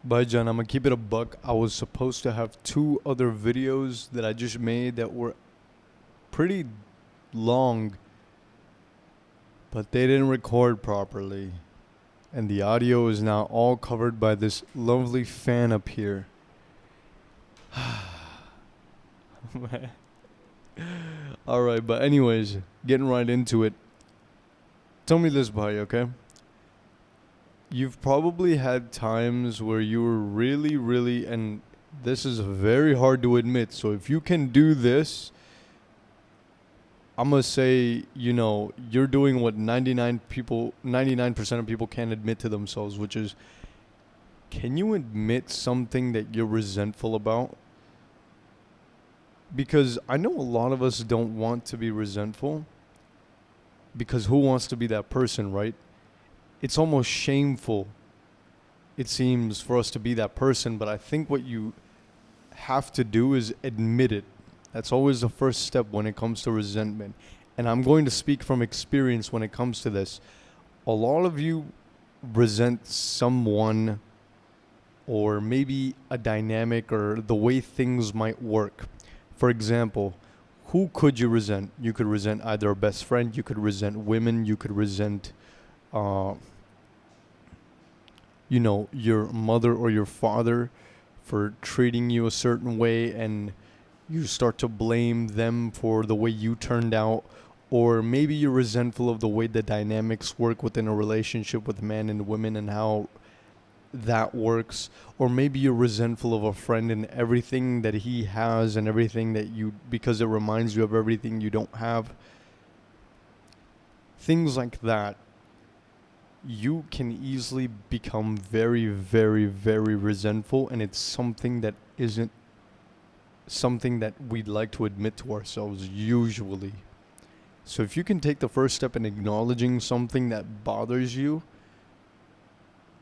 Bye, John. I'm gonna keep it a buck. I was supposed to have two other videos that I just made that were pretty long, but they didn't record properly. And the audio is now all covered by this lovely fan up here. Alright, but anyways, getting right into it. Tell me this, Bhai, okay? You've probably had times where you were really, and this is very hard to admit. So if you can do this, I'm gonna say, you're doing what 99% of people can't admit to themselves, which is, can you admit something that you're resentful about? Because I know a lot of us don't want to be resentful, because who wants to be that person, right? It's almost shameful, it seems, for us to be that person, but I think what you have to do is admit it. That's always the first step when it comes to resentment. And I'm going to speak from experience when it comes to this. A lot of you resent someone, or maybe a dynamic, or the way things might work. For example, who could you resent? You could resent either a best friend, you could resent women, you could resent uh, your mother or your father for treating you a certain way, and you start to blame them for the way you turned out. Or maybe you're resentful of the way the dynamics work within a relationship with men and women and how that works. Or maybe you're resentful of a friend and everything that he has and everything that you, because it reminds you of everything you don't have. Things like that. You can easily become very resentful, and it's something that isn't something that we'd like to admit to ourselves usually. So if you can take the first step in acknowledging something that bothers you,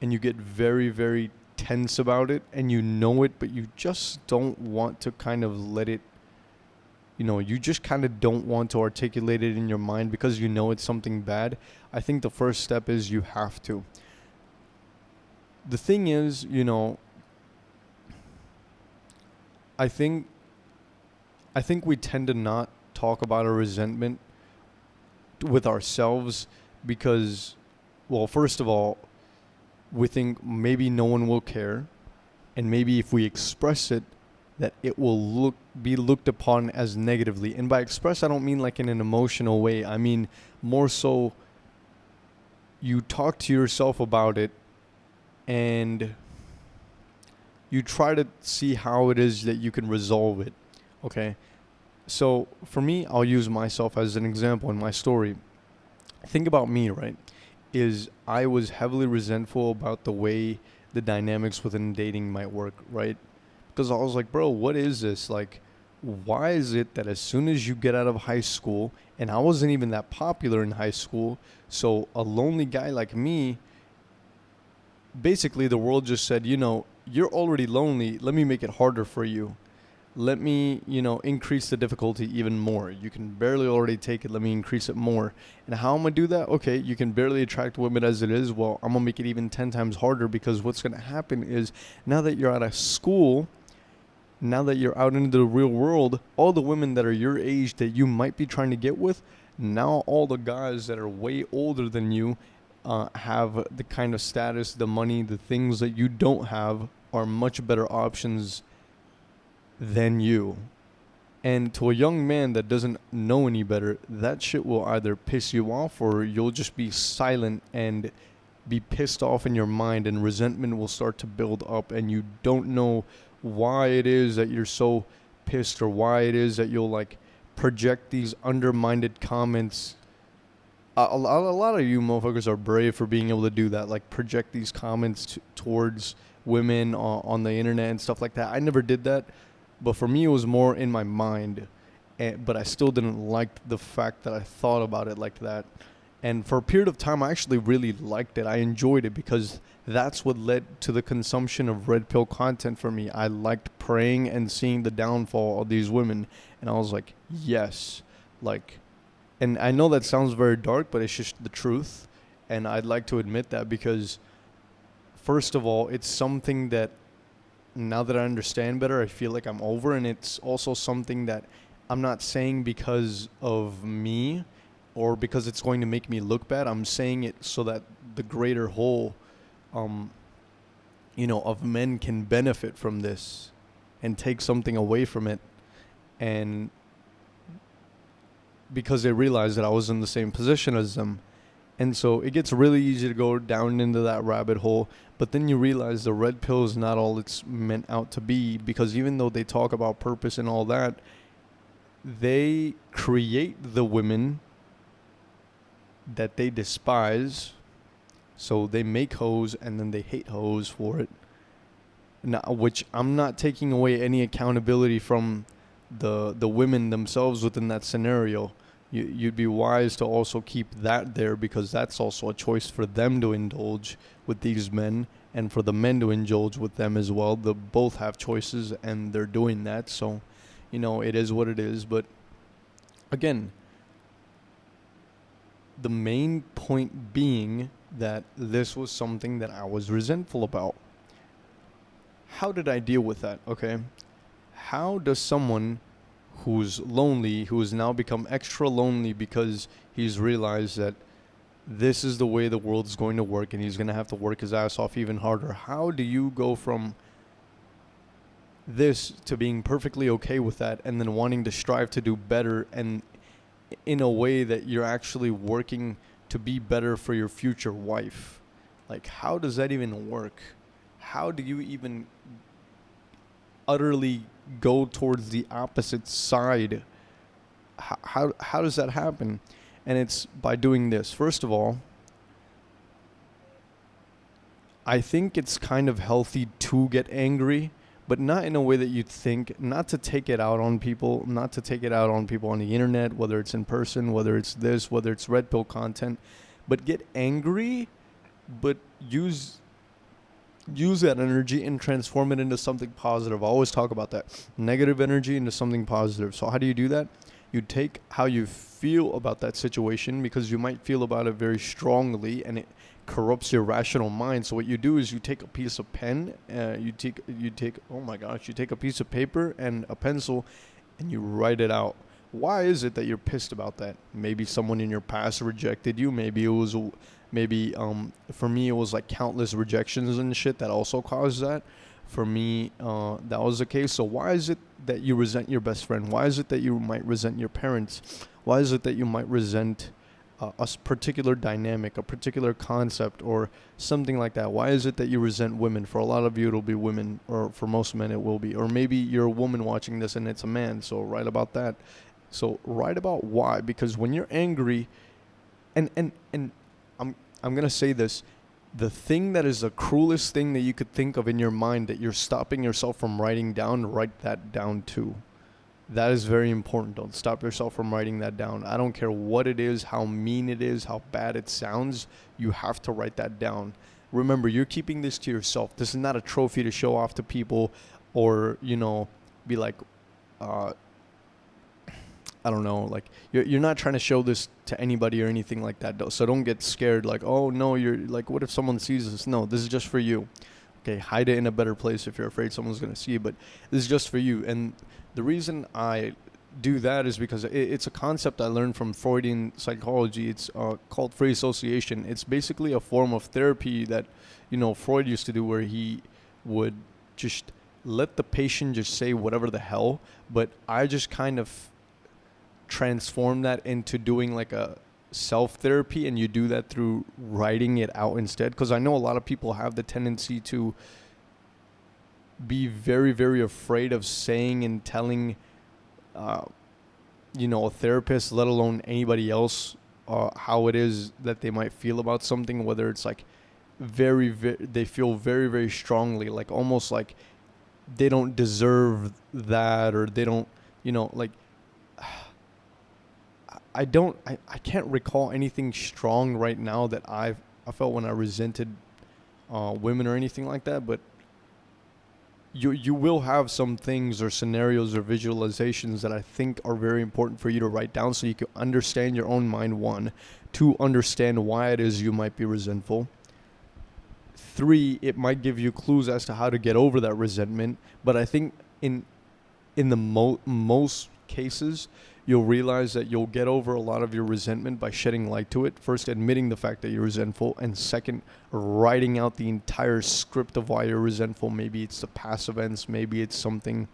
and you get very tense about it, and you know it, but you just don't want to kind of let it, you just kind of don't want to articulate it in your mind because you know it's something bad. I think the first step is you have to. The thing is, I think I think we tend to not talk about our resentment with ourselves because, well, first of all, we think maybe no one will care, and maybe if we express it, that it will be looked upon as negatively. And by express, I don't mean like in an emotional way. I mean more so you talk to yourself about it and you try to see how it is that you can resolve it. Okay? So for me, I'll use myself as an example in my story. Think about me, right? Is I was heavily resentful about the way the dynamics within dating might work, right? Because I was like, bro, what is this? Like, why is it that as soon as you get out of high school, and I wasn't even that popular in high school, so a lonely guy like me, basically the world just said, you're already lonely, let me make it harder for you. Let me, increase the difficulty even more. You can barely already take it. Let me increase it more. And how I'm going to do that? Okay, you can barely attract women as it is. Well, I'm going to make it even 10 times harder because what's going to happen is now that you're out of school, now that you're out into the real world, all the women that are your age that you might be trying to get with, now all the guys that are way older than you have the kind of status, the money, the things that you don't have are much better options than you. And to a young man that doesn't know any better, that shit will either piss you off or you'll just be silent and be pissed off in your mind, and resentment will start to build up, and you don't know why it is that you're so pissed or why it is that you'll like project these undermined comments. A lot of you motherfuckers are brave for being able to do that, like project these comments towards women on the internet and stuff like that. I never did that. But for me, it was more in my mind. But I still didn't like the fact that I thought about it like that. And for a period of time, I actually really liked it. I enjoyed it because that's what led to the consumption of red pill content for me. I liked praying and seeing the downfall of these women. And I was like, yes. And I know that sounds very dark, but it's just the truth. And I'd like to admit that because first of all, it's something that now that I understand better, I feel like I'm over. And it's also something that I'm not saying because of me or because it's going to make me look bad. I'm saying it so that the greater whole, um, of men can benefit from this and take something away from it. And because they realize that I was in the same position as them. And so it gets really easy to go down into that rabbit hole. But then you realize the red pill is not all it's meant out to be, because even though they talk about purpose and all that, they create the women that they despise. So they make hoes and then they hate hoes for it. Now, which I'm not taking away any accountability from the women themselves within that scenario. You'd be wise to also keep that there, because that's also a choice for them to indulge with these men and for the men to indulge with them as well. They both have choices and they're doing that. So, it is what it is. But again, the main point being that this was something that I was resentful about. How did I deal with that? Okay. How does someone who's lonely, who has now become extra lonely because he's realized that this is the way the world's going to work and he's going to have to work his ass off even harder, how do you go from this to being perfectly okay with that and then wanting to strive to do better, and in a way that you're actually working to be better for your future wife? Like, how does that even work? How do you even utterly go towards the opposite side? How does that happen? And it's by doing this. First of all, I think it's kind of healthy to get angry, but not in a way that you'd think, not to take it out on people, not to take it out on people on the internet, whether it's in person, whether it's this, whether it's red pill content, but get angry, but use that energy and transform it into something positive. I always talk about that. Negative energy into something positive. So how do you do that? You take how you feel about that situation, because you might feel about it very strongly and it corrupts your rational mind. So what you do is you take a piece of pen, you take a piece of paper and a pencil and you write it out. Why is it that you're pissed about that? Maybe someone in your past rejected you. Maybe for me it was like countless rejections and shit that also caused that. For me, that was the case. So why is it that you resent your best friend? Why is it that you might resent your parents? Why is it that you might resent a particular dynamic, a particular concept, or something like that? Why is it that you resent women? For a lot of you, it'll be women, or for most men, it will be. Or maybe you're a woman watching this and it's a man, so write about that. So write about why, because when you're angry, and I'm gonna say this, the thing that is the cruelest thing that you could think of in your mind that you're stopping yourself from writing down, write that down too. That is very important. Don't stop yourself from writing that down. I don't care what it is, how mean it is, how bad it sounds. You have to write that down. Remember, you're keeping this to yourself. This is not a trophy to show off to people, or, be like, I don't know, like you're not trying to show this to anybody or anything like that, though. So don't get scared, like, oh no, you're like, what if someone sees this? No, this is just for you. Okay, hide it in a better place if you're afraid someone's going to see it, but this is just for you. And the reason I do that is because it's a concept I learned from Freudian psychology. It's called free association. It's basically a form of therapy that, Freud used to do, where he would just let the patient just say whatever the hell, but I just kind of transform that into doing like a self-therapy, and you do that through writing it out instead. Because I know a lot of people have the tendency to be very, very afraid of saying and telling, a therapist, let alone anybody else, how it is that they might feel about something, whether it's like they feel very, very strongly, like almost like they don't deserve that, or they don't, like, I can't recall anything strong right now that I felt when I resented women or anything like that, but you will have some things or scenarios or visualizations that I think are very important for you to write down, so you can understand your own mind, one, to understand why it is you might be resentful. 3, it might give you clues as to how to get over that resentment. But I think in the most cases, you'll realize that you'll get over a lot of your resentment by shedding light to it. First, admitting the fact that you're resentful, and second, writing out the entire script of why you're resentful. Maybe it's the past events, maybe it's something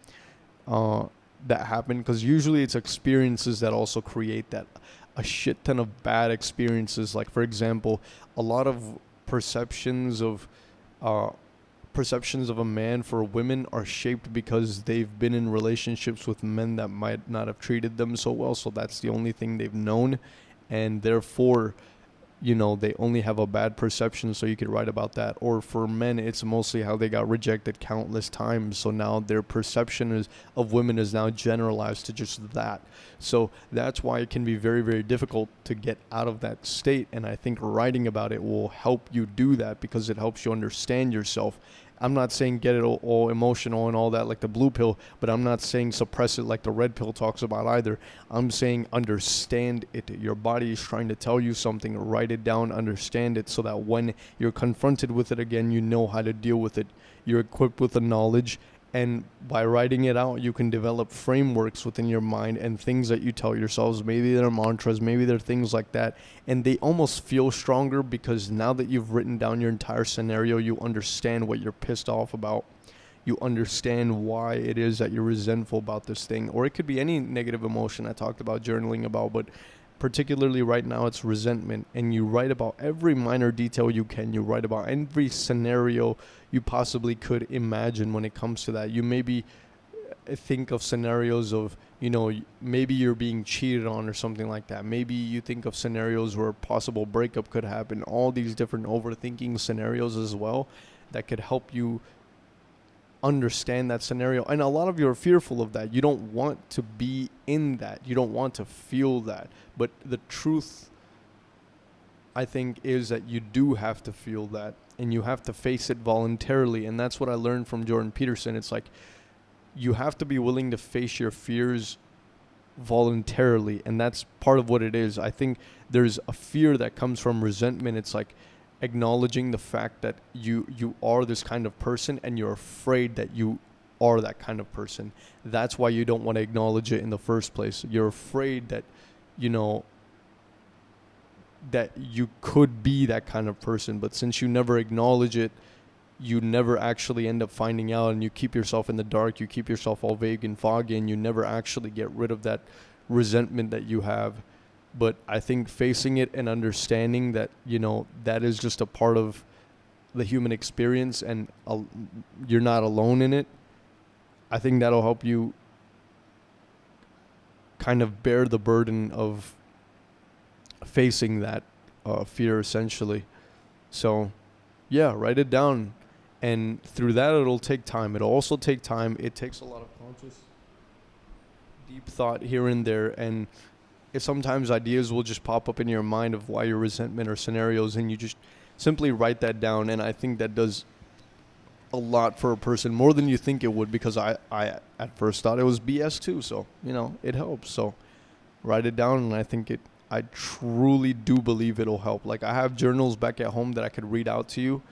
that happened, because usually it's experiences that also create that. A shit ton of bad experiences, like for example, a lot of perceptions of a man for women are shaped because they've been in relationships with men that might not have treated them so well, so that's the only thing they've known, and therefore, they only have a bad perception, so you could write about that. Or for men, it's mostly how they got rejected countless times, so now their perception of women is now generalized to just that. So that's why it can be very, very difficult to get out of that state, and I think writing about it will help you do that, because it helps you understand yourself. I'm not saying get it all emotional and all that like the blue pill, but I'm not saying suppress it like the red pill talks about either. I'm saying understand it. Your body is trying to tell you something. Write it down, understand it, so that when you're confronted with it again, you know how to deal with it. You're equipped with the knowledge, and by writing it out, you can develop frameworks within your mind and things that you tell yourselves. Maybe they're mantras, maybe they're things like that. And they almost feel stronger because now that you've written down your entire scenario, you understand what you're pissed off about. You understand why it is that you're resentful about this thing. Or it could be any negative emotion I talked about journaling about, but particularly right now it's resentment. And you write about every minor detail you can. You write about every scenario you possibly could imagine when it comes to that. You maybe think of scenarios of, maybe you're being cheated on or something like that. Maybe you think of scenarios where a possible breakup could happen. All these different overthinking scenarios as well that could help you understand that scenario. And a lot of you are fearful of that. You don't want to be in that. You don't want to feel that. But the truth, I think, is that you do have to feel that, and you have to face it voluntarily. And that's what I learned from Jordan Peterson. It's like you have to be willing to face your fears voluntarily, and that's part of what it is. I think there's a fear that comes from resentment. It's like acknowledging the fact that you are this kind of person, and you're afraid that you are that kind of person. That's why you don't want to acknowledge it in the first place. You're afraid that that you could be that kind of person, but since you never acknowledge it, you never actually end up finding out, and you keep yourself in the dark. You keep yourself all vague and foggy, and you never actually get rid of that resentment that you have. But I think facing it and understanding that, that is just a part of the human experience, and you're not alone in it, I think that'll help you kind of bear the burden of facing that fear, essentially. So, yeah, write it down. And through that, it'll take time. It'll also take time. It takes a lot of conscious, deep thought here and there. And sometimes ideas will just pop up in your mind of why your resentment or scenarios, and you just simply write that down. And I think that does a lot for a person, more than you think it would, because I at first thought it was BS too. So, it helps. So write it down, and I truly do believe it'll help. Like, I have journals back at home that I could read out to you,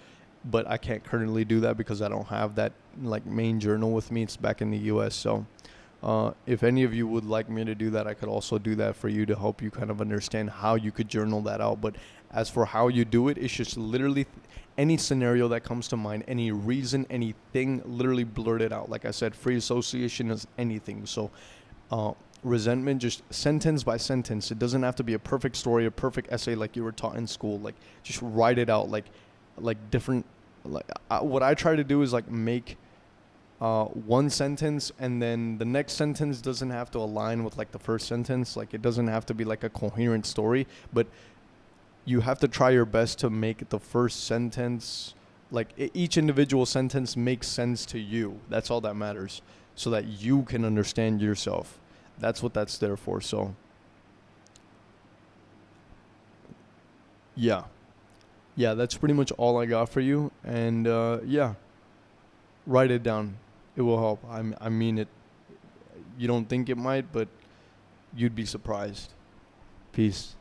but I can't currently do that because I don't have that main journal with me. It's back in the US. So if any of you would like me to do that, I could also do that for you to help you kind of understand how you could journal that out. But as for how you do it, it's just literally any scenario that comes to mind, any reason, anything, literally blurt it out. Like I said, free association is anything. So resentment, just sentence by sentence. It doesn't have to be a perfect story, a perfect essay like you were taught in school. Just write it out like different. What I try to do is make one sentence, and then the next sentence doesn't have to align with the first sentence. It doesn't have to be a coherent story, but you have to try your best to make the first sentence, each individual sentence makes sense to you. That's all that matters, so that you can understand yourself. That's what that's there for. So yeah, that's pretty much all I got for you. And write it down. It will help. I mean it. You don't think it might, but you'd be surprised. Peace.